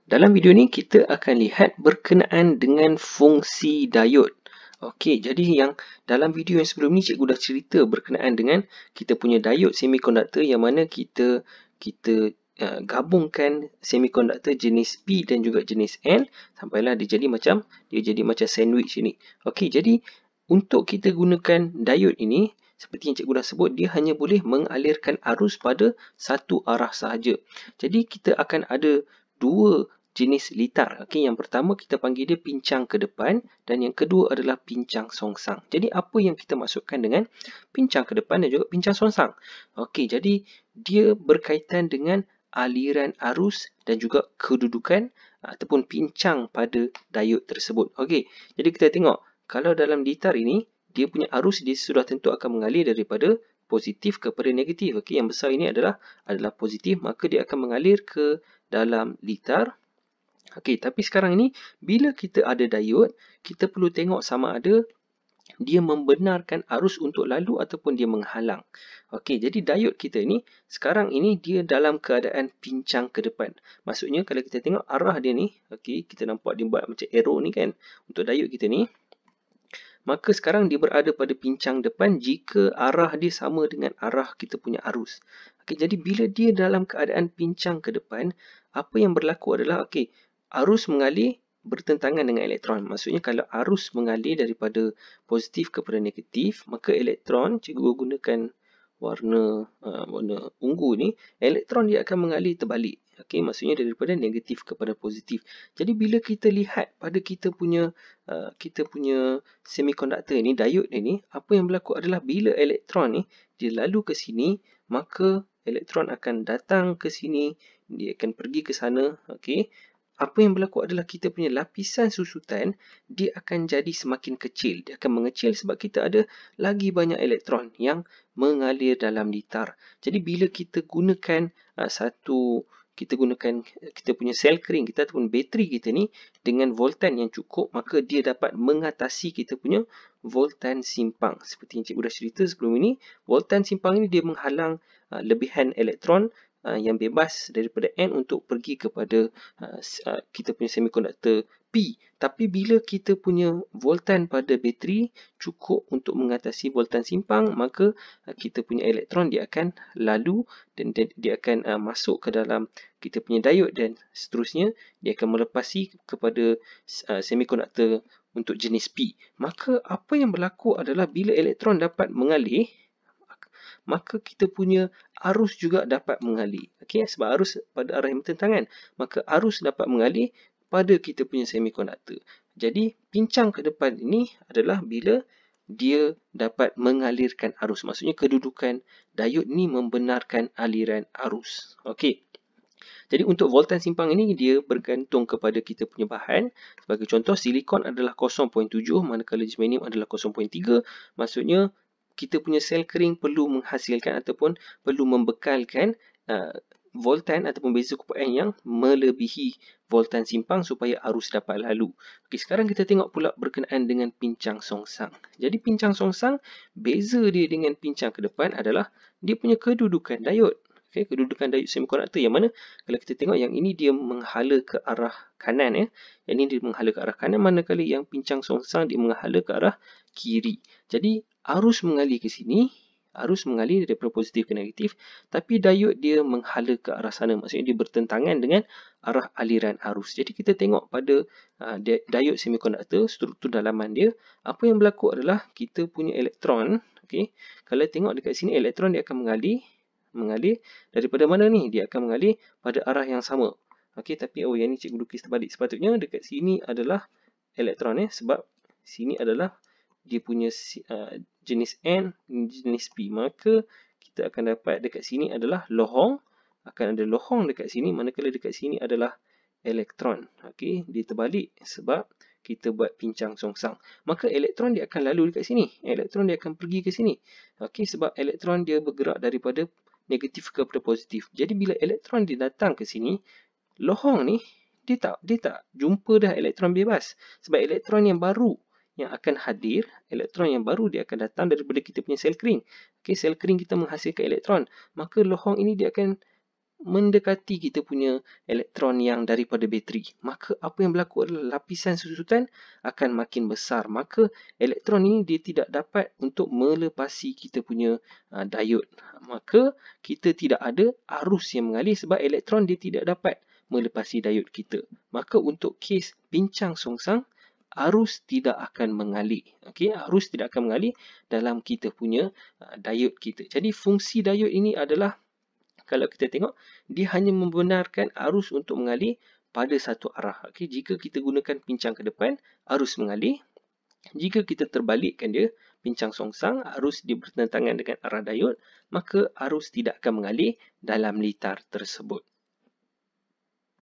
Dalam video ni kita akan lihat berkenaan dengan fungsi diod. Okey, jadi yang dalam video yang sebelum ni cikgu dah cerita berkenaan dengan kita punya diod semikonduktor yang mana kita gabungkan semikonduktor jenis P dan juga jenis N sampailah dia jadi macam sandwich ini. Okey, jadi untuk kita gunakan diod ini seperti yang cikgu dah sebut, dia hanya boleh mengalirkan arus pada satu arah sahaja. Jadi kita akan ada dua jenis litar. Okey, yang pertama kita panggil dia pincang ke depan dan yang kedua adalah pincang songsang. Jadi apa yang kita maksudkan dengan pincang ke depan dan juga pincang songsang? Okey, jadi dia berkaitan dengan aliran arus dan juga kedudukan ataupun pincang pada diod tersebut. Okey, jadi kita tengok kalau dalam litar ini dia punya arus dia sudah tentu akan mengalir daripada positif kepada negatif. Okey, yang besar ini adalah positif, maka dia akan mengalir ke dalam litar. Okey, tapi sekarang ini bila kita ada diod, kita perlu tengok sama ada dia membenarkan arus untuk lalu ataupun dia menghalang. Okey, jadi diod kita ni sekarang ini dia dalam keadaan pincang ke depan. Maksudnya kalau kita tengok arah dia ni, okey, kita nampak dia buat macam arrow ni kan untuk diod kita ni. Maka sekarang dia berada pada pincang depan jika arah dia sama dengan arah kita punya arus. Okey, jadi bila dia dalam keadaan pincang ke depan, apa yang berlaku adalah arus mengalir bertentangan dengan elektron. Maksudnya kalau arus mengalir daripada positif kepada negatif, maka elektron, cikgu gunakan warna ungu ni, elektron dia akan mengalir terbalik. Okey, maksudnya daripada negatif kepada positif. Jadi bila kita lihat pada kita punya semikonduktor ni, diod ni, apa yang berlaku adalah bila elektron ni dia lalu ke sini, maka elektron akan datang ke sini, dia akan pergi ke sana. Okey, apa yang berlaku adalah kita punya lapisan susutan dia akan jadi semakin kecil. Dia akan mengecil sebab kita ada lagi banyak elektron yang mengalir dalam litar. Jadi bila kita gunakan kita punya sel kering kita ataupun bateri kita ni dengan voltan yang cukup, maka dia dapat mengatasi kita punya voltan simpang. Seperti yang cikgu dah cerita sebelum ini, voltan simpang ini dia menghalang lebihan elektron yang bebas daripada N untuk pergi kepada kita punya semikonduktor P. Tapi bila kita punya voltan pada bateri cukup untuk mengatasi voltan simpang, maka kita punya elektron dia akan lalu dan dia akan masuk ke dalam kita punya diod dan seterusnya dia akan melepasi kepada semikonduktor untuk jenis P. Maka apa yang berlaku adalah bila elektron dapat mengalir, maka kita punya arus juga dapat mengalir. Okey, sebab arus pada arah yang bertentangan, maka arus dapat mengalir pada kita punya semikonduktor. Jadi pincang ke depan ini adalah bila dia dapat mengalirkan arus. Maksudnya kedudukan diod ni membenarkan aliran arus. Okey. Jadi untuk voltan simpang ini dia bergantung kepada kita punya bahan. Sebagai contoh, silikon adalah 0.7 manakala germanium adalah 0.3. Maksudnya kita punya sel kering perlu menghasilkan ataupun perlu membekalkan voltan ataupun beza keupaan yang melebihi voltan simpang supaya arus dapat lalu. Okey, sekarang kita tengok pula berkenaan dengan pincang songsang. Jadi pincang songsang, beza dia dengan pincang ke depan adalah dia punya kedudukan diod. Okey, kedudukan diod semikonduktor yang mana kalau kita tengok yang ini dia menghala ke arah kanan ya. Yang ini dia menghala ke arah kanan, manakala yang pincang songsang dia menghala ke arah kiri. Jadi arus mengalir ke sini, arus mengalir daripada positif ke negatif, tapi diod dia menghala ke arah sana. Maksudnya dia bertentangan dengan arah aliran arus. Jadi kita tengok pada diod semikonduktor, struktur dalaman dia, apa yang berlaku adalah kita punya elektron, okey, kalau tengok dekat sini elektron dia akan mengalir daripada mana ni? Dia akan mengalir pada arah yang sama. Okey, tapi yang ni cikgu lukis terbalik. Sepatutnya dekat sini adalah elektron sebab sini adalah dia punya jenis N, jenis P. Maka kita akan dapat dekat sini adalah lohong. Akan ada lohong dekat sini, manakala dekat sini adalah elektron. Okey, dia terbalik sebab kita buat pincang songsang. Maka elektron dia akan lalu dekat sini. Elektron dia akan pergi ke sini. Okey, sebab elektron dia bergerak daripada negatif kepada positif. Jadi bila elektron dia datang ke sini, lohong ni dia tak jumpa dah elektron bebas. Sebab elektron yang baru yang akan hadir, elektron yang baru dia akan datang daripada kita punya sel kering. Okey, sel kering kita menghasilkan elektron. Maka lohong ini dia akan mendekati kita punya elektron yang daripada bateri. Maka apa yang berlaku adalah lapisan susutan akan makin besar. Maka elektron ini dia tidak dapat untuk melepasi kita punya diod. Maka kita tidak ada arus yang mengalir sebab elektron dia tidak dapat melepasi diod kita. Maka untuk kes bincang songsang, arus tidak akan mengalir. Okey, arus tidak akan mengalir dalam kita punya diod kita. Jadi fungsi diod ini adalah, kalau kita tengok, dia hanya membenarkan arus untuk mengalir pada satu arah. Okey, jika kita gunakan pincang ke depan, arus mengalir. Jika kita terbalikkan dia, pincang songsang, arus dia bertentangan dengan arah diod, maka arus tidak akan mengalir dalam litar tersebut.